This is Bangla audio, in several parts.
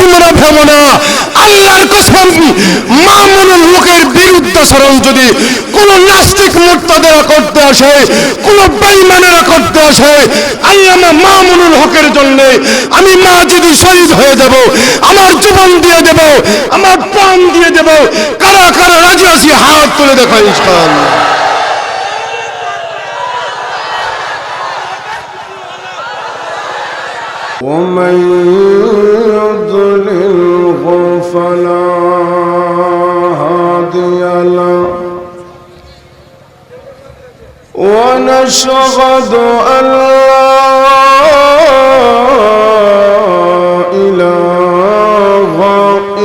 তোমরা ভেবো না, আল্লাহর কসম মামুনুল হকের বিরুদ্ধাচরণ যদি কোন নাস্তিক মুরতাদেরা করতে আসে, কোন বেঈমানেরা করতে আসে, আল্লামা মামুনুল হকের জন্য আমি মা যদি শহীদ হয়ে যাব, আমার জীবন দিয়ে দেব, আমার প্রাণ দিয়ে দেব। কারা কারা রাজি আছি হাত তুলে দেখা ইনশাআল্লাহ। ومن يضلله فلا هادي له ونشهد أن لا إله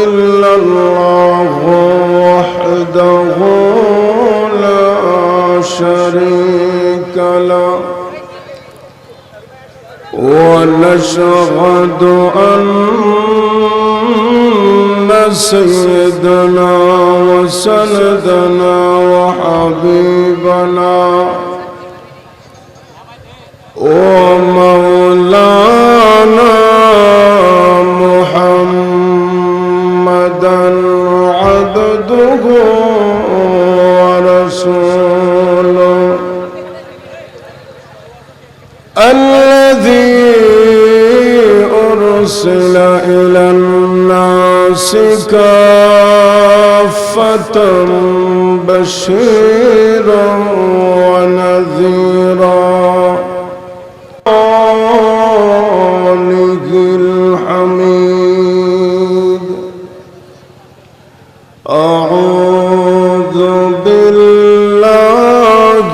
إلا الله وحده لا شريك له ونشهد أن سيدنا وسندنا وحبيبنا ومولانا محمدا عبده ورسوله الذي أرسل إلى الناس كافة بشيرا ونذيرا الحميد أعوذ بالله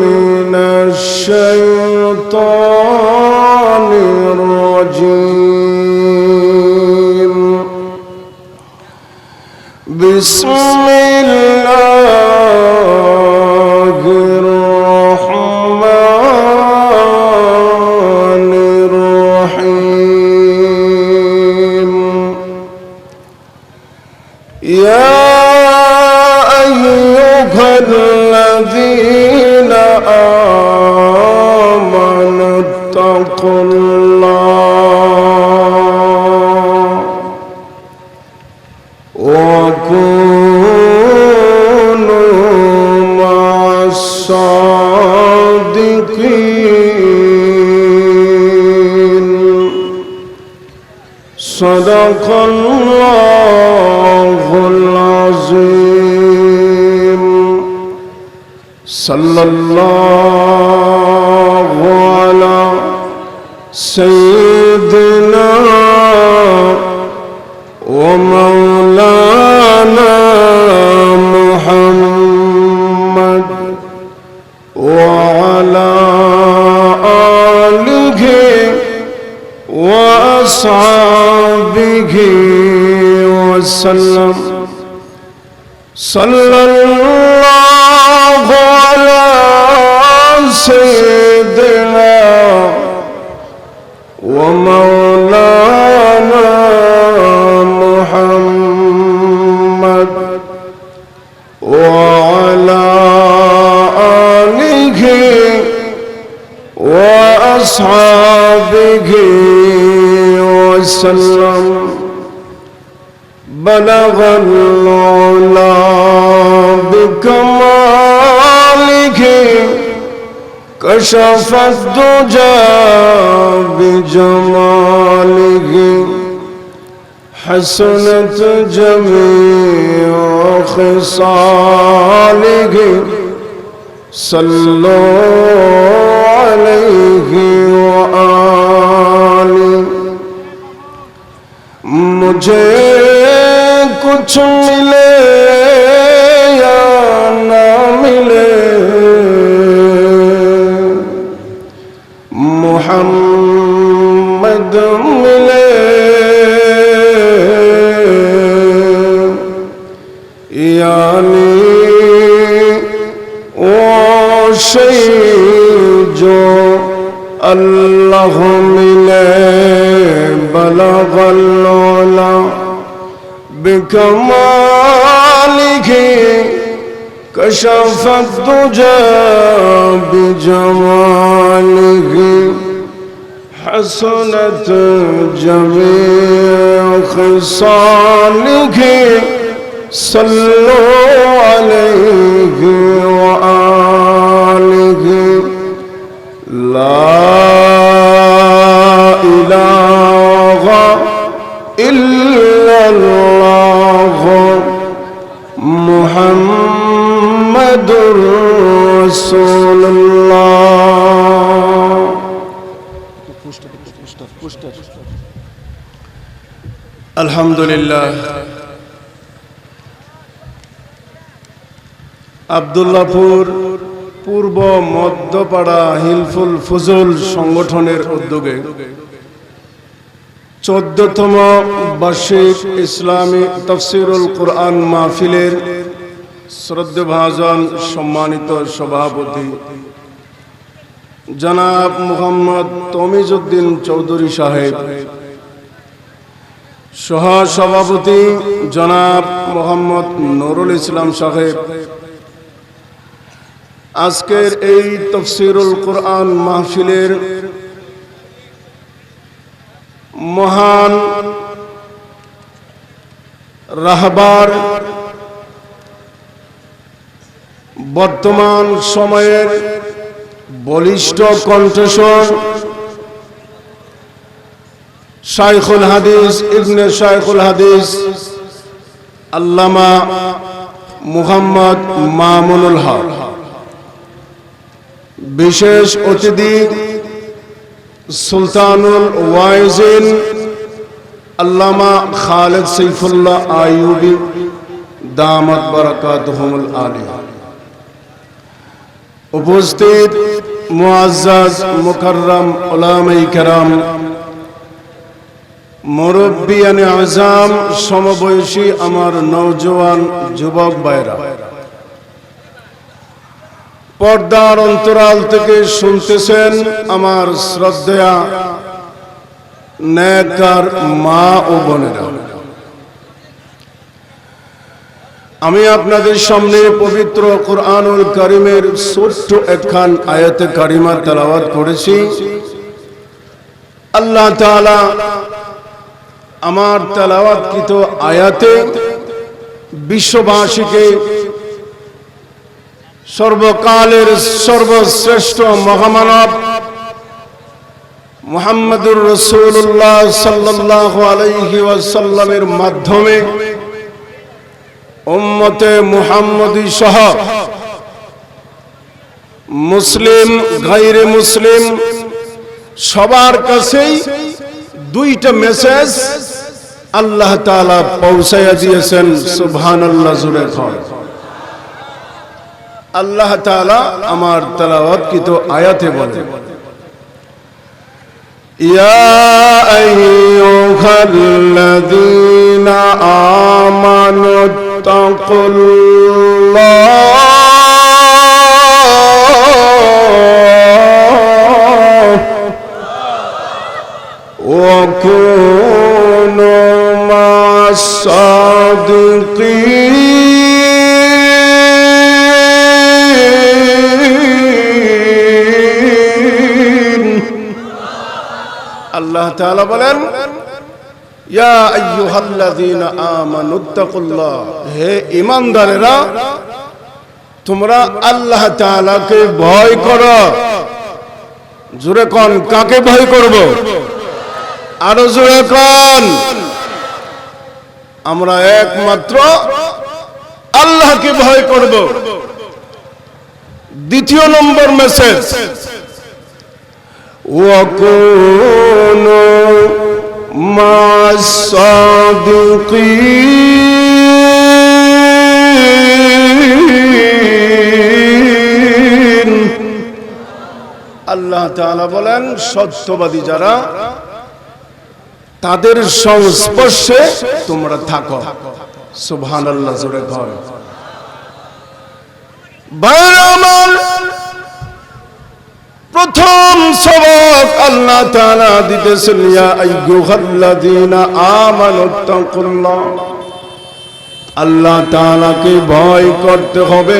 من الشيطان الرجيم بسم الله الرحمن الرحيم يا أيها الذين آمنوا اتقوا الله وكونوا مع الصادقين صدق الله العظيم صلى الله على سيدنا ومولانا محمد وعلى آله وأصحابه وسلم صلى الله على سيدنا ومولانا محمد وعلى آله وأصحابه وسلم بلغ العلا بكماله كشف الدجى بجماله حسنت جميع خصاله صلوا عليه وآله मुझे कुछ मिले या ना मिले मुहम्मद मिले यानी वो शई जो अल्लाह मिले बलगल औला बिकमालिह कशफत दुजा बिजमालिह حسنت جميع خصاله صلوا عليه وآله لا إله إلا الله محمد رسول الله الحمد لله আব্দুল্লাহপুর পূর্ব মধ্যপাড়া হিলফুল ফুজুল সংগঠনের উদ্যোগে 14তম বার্ষিক ইসলামী তাফসীরুল কুরআন মাহফিলের শ্রদ্ধেভাজন সম্মানিত সভাপতি জনাব মুহাম্মদ তমিজউদ্দিন চৌধুরী সাহেব, সহ সভাপতি জনাব মোহাম্মদ নুরুল ইসলাম সাহেব, আজকের এই তাফসীরুল কুরআন মাহফিলের মহান রাহবার, বর্তমান সময়ের বলিষ্ঠ কণ্ঠস্বর শাইখুল হাদিস ইবনে শাইখুল হাদিস আল্লামা মুহাম্মদ মামুনুল হক, বিশেষ অতিথি সুলতানুল ওয়াইজিন আল্লামা খালেদ সাইফুল্লাহ আইয়ুবী দামাত বারাকাতুহুমুল আলিয়া, উপস্থিত মুআজ্জাজ মুকাররম উলামায়ে কেরাম, মুরব্বিয়ানে আযম, সমবয়সী আমার নওজোয়ান যুবক ভাইরা, পর্দার অন্তরাল থেকে শুনতেছেন আমার শ্রদ্ধেয়া নেককার মা ও বোনেরা, আমি আপনাদের সামনে পবিত্র কুরআনুল কারীমের ছোট্ট একখান আয়াতে কারিমা তেলাওয়াত করেছি। আল্লাহ তাআলা আমার তেলাওয়াতকৃত আয়াতে বিশ্ববাসীকে সর্বকালের সর্বশ্রেষ্ঠ মহামানব মুহাম্মদুর রাসূলুল্লাহ সাল্লাল্লাহু আলাইহি ওয়াসাল্লামের মাধ্যমে উম্মতে মুহাম্মদী সহ মুসলিম গায়রে মুসলিম সবার কাছেই দুইটা মেসেজ আল্লাহ তাআলা পৌঁছায়া দিয়েছেন। সুবহানাল্লাহ, জোরে কর। আল্লাহ তাআলা আমার তেলাওয়াতকৃত আয়াতে বলেন, ইয়া আইয়ুহাল্লাযীনা আমানু তাকুল্লাহ ওয়া কুনু মা'আস সাদিকিন। আল্লাহ তাআলা বলেন, ইয়া আইয়ুহাল্লাযীনা আমানুত্তাকুল্লাহ, হে ঈমানদারেরা তোমরা আল্লাহ তাআলাকে ভয় করো। জোরে কোন, কাকে ভয় করব? আরো জোরে কোন। আমরা একমাত্র আল্লাহকে ভয় করব। দ্বিতীয় নম্বর মেসেজ, ওয়া কুনু মা'আস সাদিকিন। আল্লাহ তাআলা বলেন, সত্যবাদী যারা তাদের সংস্পর্শে তোমরা থাকো। সুবহানাল্লাহ, জোরে বল। ভাইরা আমার, প্রথম সবক আল্লাহ তাআলা দিতেছেন, ইয়া আইয়ুহাল্লাযীনা আমানুত্তাকুল্লাহ, আল্লাহ তাআলাকে ভয় করতে হবে।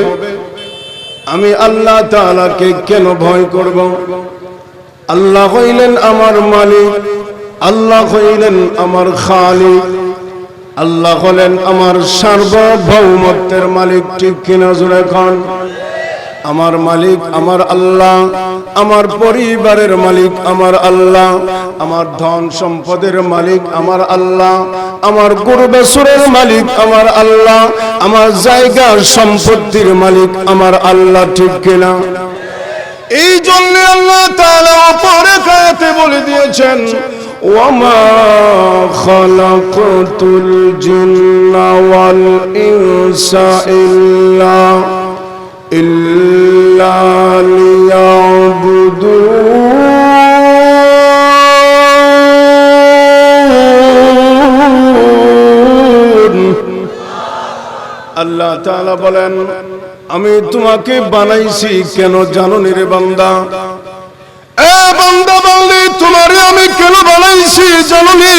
আমি আল্লাহ তাআলাকে কেন ভয় করব? আল্লাহ হইলেন আমার মালিক, আল্লাহ হইলেন আমার খালিক, আল্লাহ হলেন আমার সার্বভৌমত্বের মালিক। ঠিক কিনা জোরে কোন? আমার মালিক আমার আল্লাহ, আমার পরিবারের মালিক আমার আল্লাহ, আমার ধন সম্পদের মালিক আমার আল্লাহ, আমার গরু বাছুরের মালিক আমার আল্লাহ, আমার জায়গা সম্পত্তির মালিক আমার আল্লাহ। ঠিক কিনা? এই জন্য আল্লাহ তাআলা পরে আয়াতে বলে দিয়েছেন, ওয়ামা খালাকাতুল জিন্না ওয়াল ইনসা ইল্লা লিয়াবুদুন। আল্লাহ তাআলা বলেন, আমি তোমাকে বানাইছি কেন জানো নি রে বান্দা? এ বান্দা বললি তোমারে আমি কেন বানাইছি জানো নি?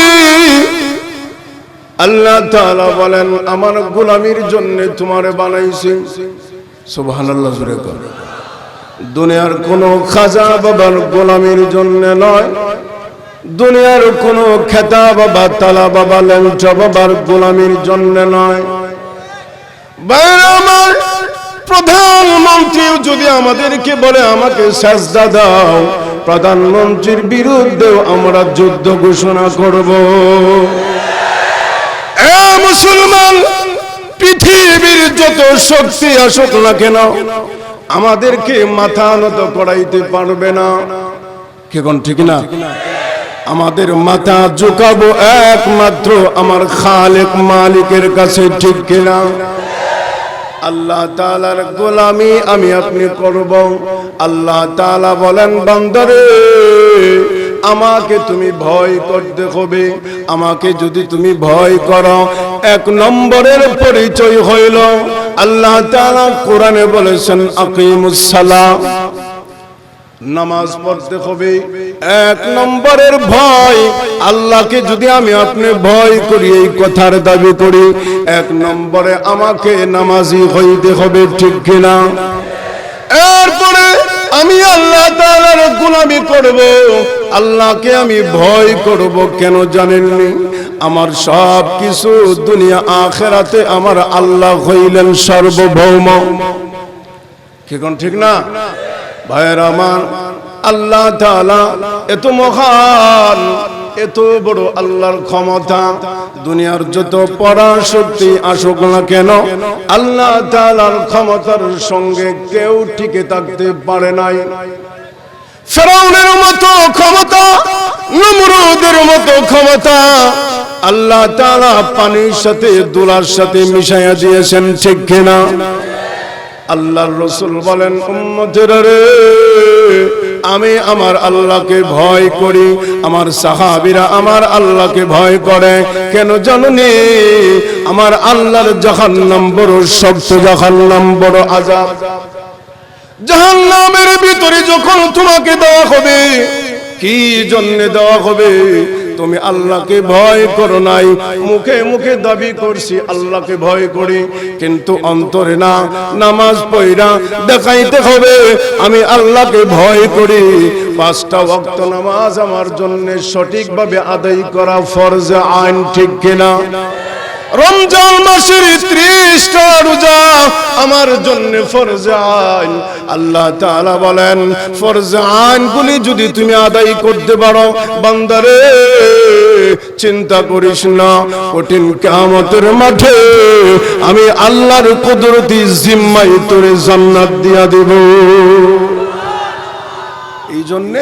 আল্লাহ তাআলা বলেন, আমার গোলামির জন্য তোমারে বানাইছি। সুবহানাল্লাহ জোরে কর। দুনিয়ার কোনো খাজা বাবার গোলামির জন্য নয়, দুনিয়ার কোনো খেতা বাবা তালা বাবা ল্যাংচা বাবার গোলামির জন্য নয়। বাইরে আমার প্রধানমন্ত্রী যদি আমাদেরকে বলে আমাকে সাজদা দাও, প্রধানমন্ত্রীর বিরুদ্ধেও আমরা যুদ্ধ ঘোষণা করব। এ মুসলমান, পৃথিবীর যত শক্তি আসুক না কেন আমাদেরকে মাথা নত করাইতে পারবে না। কি কোন ঠিক না? আমাদের মাথা ঝুঁকাবো একমাত্র আমার খালেক মালিকের কাছে। ঠিক কিনা? আল্লাহ তাআলার গোলামি আমি আপনি করব। আল্লাহ তাআলা বলেন, বান্দারে আমাকে তুমি ভয় করতে হবে। আমাকে যদি তুমি ভয় করো, এক নম্বরের পরিচয় হইল আল্লাহ তাআলা কোরআনে বলেছেন, আকিমুস সালাহ, নামাজ পড়তে হবে। এক নম্বরের ভয়, আল্লাহকে যদি আমি আপনি ভয় করি, এই কথার দাবি করি, এক নম্বরে আমাকে নামাজি হইতে হবে। ঠিক কিনা? এরপরে আমি আল্লাহ তাআলার গোলামি করব, আল্লাহকে আমি ভয় করব। কেন জানেননি? আমার সব কিছু দুনিয়া আখিরাতে আমার আল্লাহ হইলেন সার্বভৌম। কি কোন ঠিক না? ভাইয়েরা আমার, আল্লাহ তাআলা এত মহান, এত বড় আল্লাহর ক্ষমতা। দুনিয়ার যত পরাশক্তি আসুক না কেন, আল্লাহ তাআলার ক্ষমতার সঙ্গে কেউ টিকে থাকতে পারে নাই। ফিরআউনের মতো ক্ষমতা, নমরুদের মতো ক্ষমতা আল্লাহ তাআলা পানির সাথে দুলার সাথে মিশাইয়া দিয়েছেন। ঠিক কিনা? আল্লাহর রাসূল বলেন, উম্মতেরা রে, আমি আমার আল্লাহকে ভয় করি, আমার সাহাবীরা আমার আল্লাহকে ভয় করে। কেন জানেননি? আমার আল্লাহর জাহান্নাম বড় শক্ত, জাহান্নাম বড় আযাব। জাহান্নামের ভিতরে যখন তোমাকে দেওয়া হবে, কি জন্য দেওয়া হবে? তুমি আল্লাহকে ভয় করো নাই। মুখে মুখে দাবি করছি আল্লাহকে ভয় করি, কিন্তু অন্তরে না। নামাজ পড়া দেখাইতে হবে আমি আল্লাহকে ভয় করি। 5টা ওয়াক্ত নামাজ আমার জন্য সঠিকভাবে আদায় করা ফরজ আইন। ঠিক কিনা? রমজান মাসের 30টা রোজা আমার জন্য ফরজ আইন। আল্লাহ তাআলা বলেন, ফরজ আইনগুলি যদি তুমি আদায় করতে পারো, বান্দারে চিন্তা করিস না, কঠিন কিয়ামতের মাঠে আমি আল্লাহর কুদরতি জিম্মায় তোরে জান্নাত দিয়া দেব। এই জন্য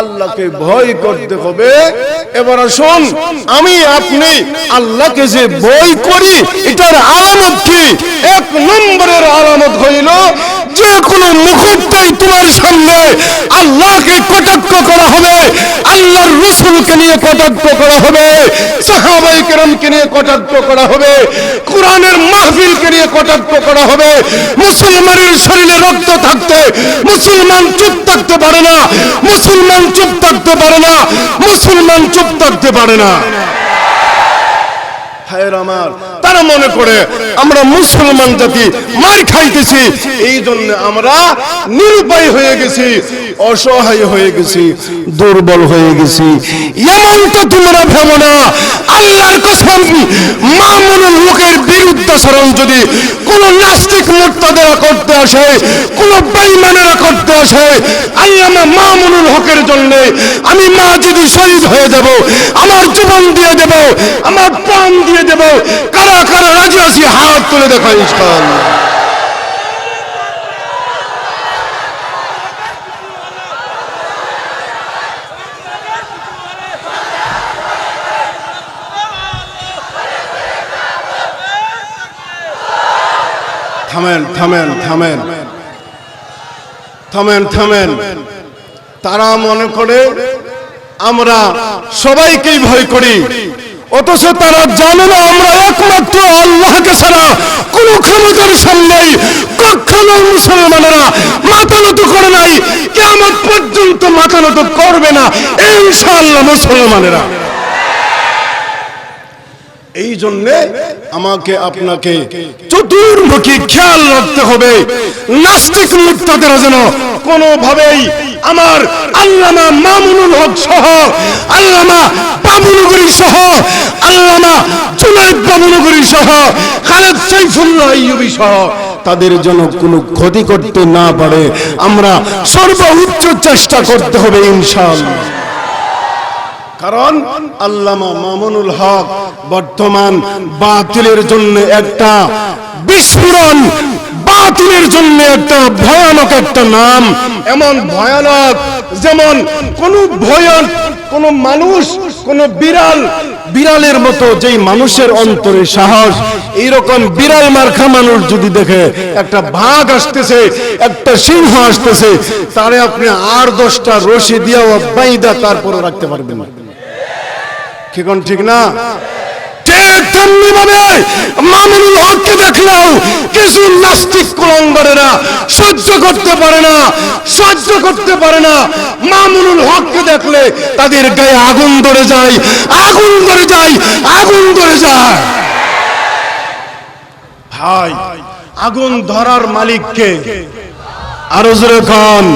আল্লাহকে ভয় করতে হবে। এবার আসুন, আমি আপনি আল্লাহকে যে ভয় করি, এটার আলামত কি? 1 নম্বরের আলামত হইল, যে কোনো মুহূর্তেই তোমার সামনে আল্লাহকে কটাক্ষ করা হবে, আল্লাহর রাসূলকে নিয়ে কটাক্ষ করা হবে, সাহাবায়ে কেরামকে নিয়ে কটাক্ষ করা হবে, কোরআনের মাহফিলকে নিয়ে কটাক্ষ করা হবে। মুসলমানের শরীরে রক্ত থাকতে মুসলমান চুপ থাকতে পারে না, মুসলমান চুপ থাকতে পারে না, মুসলমান চুপ থাকতে পারে না। ভাইয়ের আমার, তারা মনে করে আমরা মুসলমান জাতি মার খাইতেছি, এই জন্য আমরা নিরুপায় হয়ে গেছি, অসহায় হয়ে গেছি, দুর্বল হয়ে গেছি। এমন তো তোমরা ভেবো না। আল্লাহর কসম, মামুনুল হকের বিরুদ্ধাচরণ যদি কোন নাস্তিক মুরতাদেরা করতে আসে, কোন বেঈমানেরা করতে আসে, আল্লামা মামুনুল হকের জন্য আমি মাজিদি শহীদ হয়ে যাব, আমার জীবন দিয়ে দেব, আমার প্রাণ দিয়ে দেব। কারা কারা রাজি আছি হাত তুলে দেখো ইনশাআল্লাহ। থামেন থামেন থামেন থামেন থামেন। তারা মনে করে আমরা সবাইকেই ভয় করি, অথচ তারা জানে না আমরা একমাত্র আল্লাহকে ছাড়া কোন ক্ষমতার সামনেই কখনো মুসলমানেরা মাথা নত করে নাই, কিয়ামত পর্যন্ত মাথা নত করবে না ইনশাআল্লাহ মুসলমানেরা। এই জন্যে আমাকে আপনাকে চতুর্মুখী খেয়াল রাখতে হবে, নাস্তিক মুরতাদেরা যেন কোনোভাবেই আমার আল্লামা মামুনুল হক সহ, আল্লামা বাবুনগরী সহ, আল্লামা জুনায়েদ বাবুনগরী সহ, খালেদ সাইফুল্লাহ আইয়ুবী সহ তাদের জন্য কোনো ক্ষতি করতে না পারে আমরা সর্বোচ্চ চেষ্টা করতে হবে ইনশাআল্লাহ। কারণ আল্লামা মামুনুল হক বর্তমান বাতিলের জন্য একটা বিস্ফোরণ, বাতিলের জন্য একটা ভয়ানক একটা নাম, এমন ভয়ানক যেমন কোন মানুষ, কোন বিড়ালের মতো যেই মানুষের অন্তরে সাহস, এইরকম বিড়াল মার্কা মানুষ যদি দেখে একটা বাঘ আসতেছে, একটা সিংহ আসতেছে, তারে আপনি আর 10টা রশি দিয়েও বাইদা তারপরে রাখতে পারবেন না। ঠিক না? ঠিক তেমনি ভাবে মামুনুল হককে দেখলেও কিছু নাস্তিক কুলাঙ্গারেরা সহ্য করতে পারে না, সহ্য করতে পারে না। মামুনুল হককে দেখলে তাদের গায়ে আগুন ধরে যায়, আগুন ধরে যায়, আগুন ধরে যায়। ভাই, আগুন ধরার মালিক কে? আরো জোরে খান।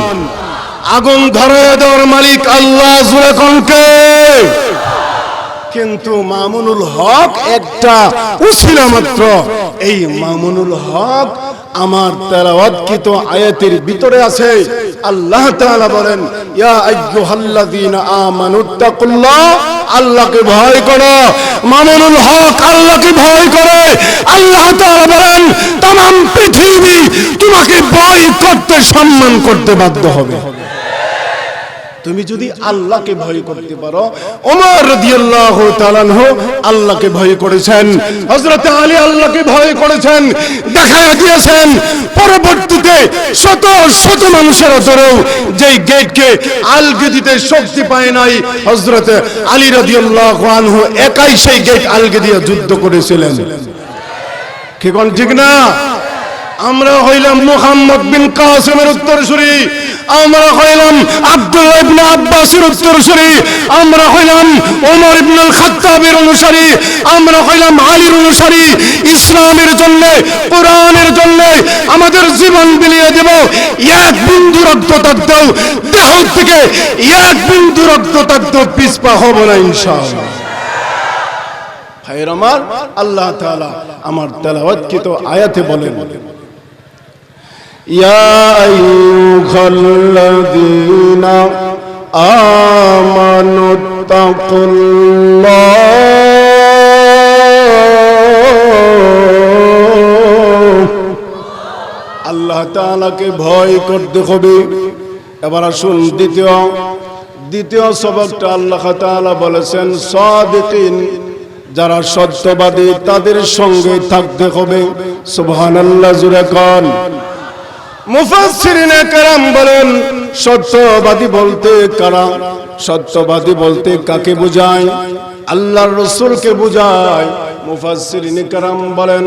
আগুন ধরে দেওয়ার মালিক আল্লাহ। জোরে খান কে? কিন্তু মামুনুল হক একটা উসিলা মাত্র। এই মামুনুল হক আমার তেলাওয়াতকৃত আয়াতের ভিতরে আছে। আল্লাহ তাআলা বলেন, ইয়া আইয়ুহাল্লাযীনা আমানুত্তাকুল্লাহ, আল্লাহকে ভয় করো। মামুনুল হক আল্লাহকে ভয় করে। আল্লাহ তাআলা বলেন, तमाम পৃথিবী তোমাকে ভয় করতে, সম্মান করতে বাধ্য হবে। তুমি যদি আল্লাহকে ভয় করতে পারো, ওমর রাদিয়াল্লাহু তাআলা আনহু আল্লাহকে ভয় করেছেন, হযরত আলী আল্লাহকে ভয় করেছেন, দেখায় দিয়েছেন। পরবর্তীতে শত শত মানুষের ধরেও যেই গেটকে আলগে দিতে শক্তি পায় নাই, হযরত আলী রাদিয়াল্লাহু আনহু একাই সেই গেট আলগে দিয়ে যুদ্ধ করেছিলেন। ঠিক না? আমরা হইলাম মুহাম্মদ বিন কাসিমের উত্তরসূরি, আমরা হইলাম আব্দুল্লাহ ইবনে আব্বাসের উত্তরসূরি, আমরা হইলাম ওমর ইবনুল খাত্তাবের অনুসারী, আমরা হইলাম আলীর অনুসারী। ইসলামের জন্য, কোরআনের জন্য আমাদের জীবন বিলিয়ে দেব। এক বিন্দু রক্ত থাকতেও দেহ থেকে এক বিন্দু রক্ত থাকতেও পিছপা হব না ইনশাআল্লাহ। ভাইয়ের আমার, আল্লাহ তাআলা আমার তেলাওয়াতকৃত আয়াতে বলেন, ইয়া আইয়ুহাল্লাযীনা আমানুত্তাকুল্লাহ, আল্লাহ তাআলাকে ভয় করতে হবে। এবার আসুন দ্বিতীয় সবকটা আল্লাহ তাআলা বলেছেন, সাদিকিন, যারা সত্যবাদী তাদের সঙ্গে থাকতে হবে। সুবহানাল্লাহ, জোরে কোন। মুফাসসিরিনে কেরাম বলেন, সত্যবাদী বলতে কারা? সত্যবাদী বলতে কাকে বোঝায়? আল্লাহর রাসূলকে বোঝায়। মুফাসসিরিনে কেরাম বলেন,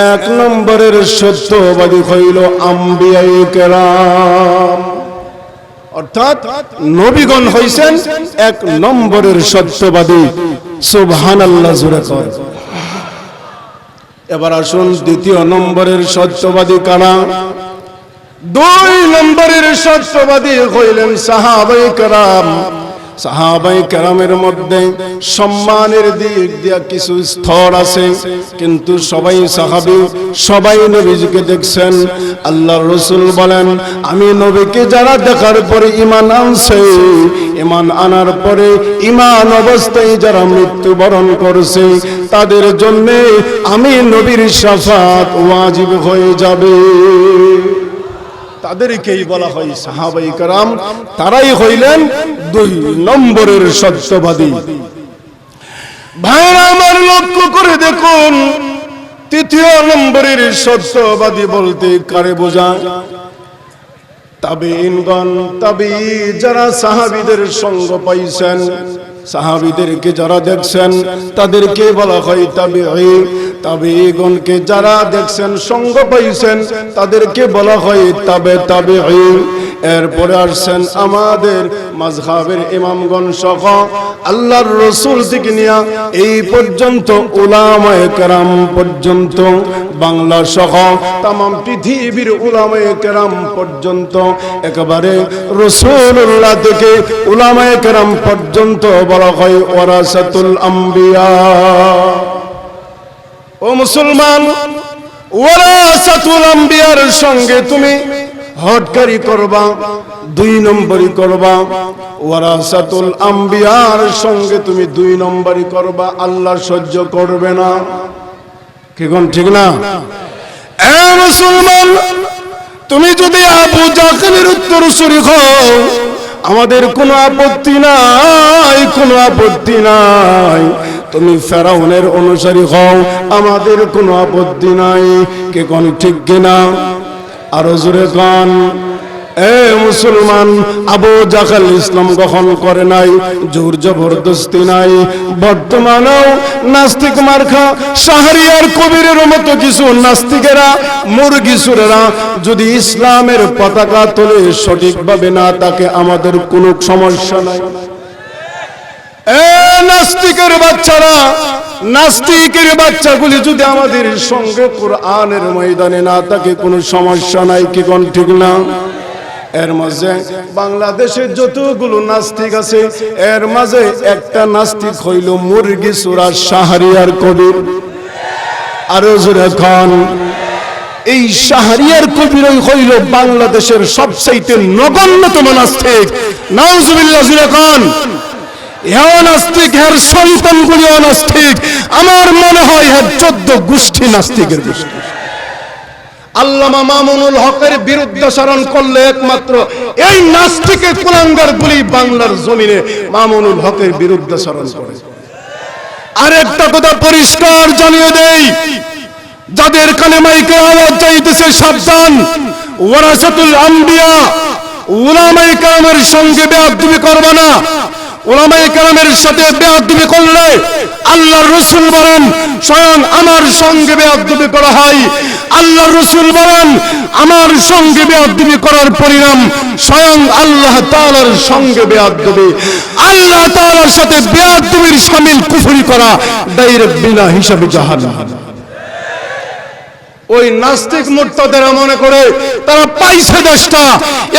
1 নম্বরের সত্যবাদী হইল আম্বিয়ায়ে কেরাম, অর্থাৎ নবীগণ হইছেন 1 নম্বরের সত্যবাদী। সুবহানাল্লাহ, জোরে কোন। এবার আসুন দ্বিতীয় নম্বরের সত্যবাদী কারা? 2 নম্বরের সত্যবাদী হইলেন সাহাবায়ে কেরাম। সাহাবায়ে কেরামের মধ্যে সম্মানের দিক দিয়ে কিছু স্তর আছে, কিন্তু সবাই সাহাবী, সবাই নবীজিকে দেখছেন। আল্লাহর রাসূল বলেন, আমি নবীকে যারা দেখার পরে ঈমান আনছে, ঈমান আনার পরে ঈমান অবস্থায় যারা মৃত্যুবরণ করছে, তাদের জন্য আমি নবীর শাফাত ওয়াজিব হয়ে যাবে। তাদেরকেই বলা হয় সাহাবায়ে কেরাম। তারাই হইলেন 2 নম্বরের সত্যবাদী। ভাইরা আমার, লক্ষ্য করে দেখুন, 3 নম্বরের সত্যবাদী বলতে কারে বোঝায়? তাবেঈনগণ, তাবেঈ যারা সাহাবীদের সঙ্গ পাইছেন, সাহাবীদেরকে যারা দেখছেন, তাদেরকে বলা হয় তাবেঈ। তাবেঈগণকে যারা দেখছেন, সঙ্গ পাইছেন, তাদেরকে বলা হয় তাবেঈ। এরপরে আসছেন আমাদের মাযহাবের ইমামগণ সহ আল্লাহর রাসূল থেকে নিয়ে এই পর্যন্ত উলামায়ে কেরাম পর্যন্ত, বাংলা সহ তাম পৃথিবীর উলামায়ে কেরাম পর্যন্ত, একেবারে রাসূলুল্লাহ থেকে উলামায়ে কেরাম পর্যন্ত বলা হয় ওয়ারাসাতুল আম্বিয়া। ও মুসলমান, ওয়ারাসাতুল আম্বিয়ার সঙ্গে তুমি হটকারি করবা, 2 নম্বরই করবা। ওয়ারাসাতুল আম্বিয়ার সঙ্গে তুমি 2 নম্বরই করবা, আল্লাহ সহ্য করবে না। কি কোন ঠিক না? এ মুসলমান, তুমি যদি আবু জাহলের উত্তরসূরি হও, আমাদের কোনো আপত্তি নাই, কোনো আপত্তি নাই। তুমি ফেরাউনের অনুসারী হও, আমাদের কোনো আপত্তি নাই। কে কোন ঠিক কিনা? আরো জোরে কোন। এ মুসলমান, আবু জাহল ইসলাম গ্রহণ করে নাই, জোর জবরদস্তি নাই। বর্তমানেও নাস্তিক মার্কা শাহরিয়ার কবিরের মতো কিছু নাস্তিকেরা, মুরগি সুরেরা যদি ইসলামের পতাকা তোলে, সঠিকভাবে না তাকে, আমাদের কোনো সমস্যা নাই। এ নাস্তিকের বাচ্চারা, নাস্তিকের বাচ্চাগুলি যদি আমাদের সঙ্গে কোরআনের ময়দানে না থাকে, কোনো সমস্যা নাই। কি কোন ঠিক না? এর মাঝে বাংলাদেশে যতগুলো নাস্তিক আছে, এর মাঝে একটা নাস্তিক হইল মুরগি সুরা শাহরিয়ার কবির। আরো জোরে খান। এই শাহরিয়ার কবিরই হইল বাংলাদেশের সবচাইতে নগণ্যতম নাস্তিক। নাউজুবিল্লাহ, জোরে খান। নাস্তিক, এর সন্তানগুলি অনাস্তিক। আমার মনে হয় 14 গোষ্ঠী নাস্তিকের গোষ্ঠী। আল্লামা মামুনুল হকের বিরুদ্ধাচরণ করলে একমাত্র এই নাস্তিকের কুলাঙ্গারগুলি বাংলার জমিনে মামুনুল হকের বিরুদ্ধাচরণ করে। আরেকটা কথা পরিষ্কার জানিয়ে দেই, যাদের কানে মাইকে আওয়াজ যাইতেছে, সাবধান। ওয়ারাসাতুল আম্বিয়া, উলামায়ে কেরামের সঙ্গে বেয়াদবি করবে না। উলামায়ে কেরামের সাথে বেয়াদবি করলে আল্লাহর রাসূল বলেন, স্বয়ং আমার সঙ্গে বেয়াদবি করা হয়। আল্লাহর রাসূল বলেন, আমার সঙ্গে বেয়াদবি করার পরিণাম স্বয়ং আল্লাহ তাআলার সঙ্গে বেয়াদবি। আল্লাহ তাআলার সাথে বেয়াদবির শামিল কুফরি করা, ডাইরেক্ট বিনা হিসাবে জাহান্নাম। ওই নাস্তিক মুরতাদেরা মনে করে তারা পাইছে দেশটা,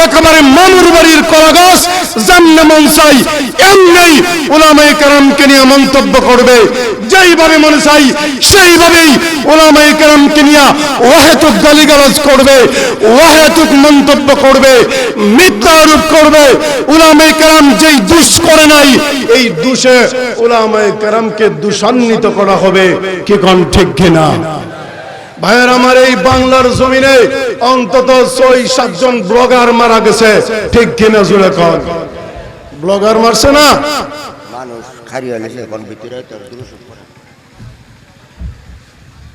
একেবারে মামুর বাড়ির কলাগাছ, যেমনে মন চাই এমনি উলামায়ে কেরামকে নিয়ে মন্তব্য করবে, যেইভাবে মনে চাই সেইভাবেই উলামায়ে কেরামকে নিয়ে ওয়াহেতুক গালিগালাজ করবে, ওয়াহেতুক মন্তব্য করবে, মিথ্যা আরোপ করবে। উলামায়ে কেরাম যেই দোষ করে নাই, এই দোষে উলামায়ে কেরামকে দোষান্বিত করা হবে। কি কোন ঠিক কিনা? ভাইয়ের আমার, এই বাংলার জমিনে অন্তত 6-7 জন ব্লগার মারা গেছে। ঠিক কিনা জোরে কর? ব্লগার মারছে না? মানুষ খারিয়া লেসে কোন ভিতরে তার দুরুস পড়ে।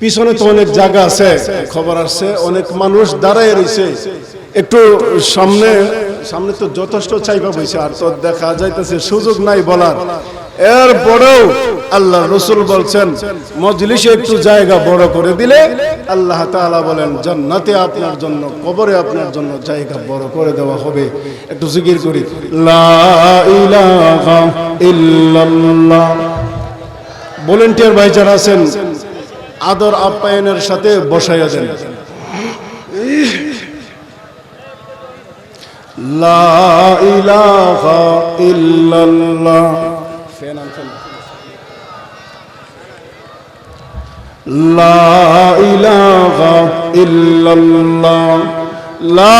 পিছনে তো অনেক জায়গা আছে, খবর আসছে, অনেক মানুষ দাঁড়ায় রয়েছে। একটু সামনে সামনে তো যথেষ্ট চাইবা বইছে, আর তো দেখা যাইতেছে সুযোগ নাই বলার। এরপরেও আল্লাহ রাসূল বলছেন, মজলিসে একটু জায়গা বড় করে দিলে আল্লাহ তাআলা বলেন জান্নাতে আপনার জন্য, কবরে আপনার জন্য জায়গা বড় করে দেওয়া হবে। একটু জিকির করি, লা ইলাহা ইল্লাল্লাহ। ভলান্টিয়ার ভাই যারা আছেন, আদর আপ্যায়নের সাথে বসাইয়া দেন। লা ইলাহা ইল্লাল্লাহ। লা ইলাহা ইল্লাল্লাহ। লা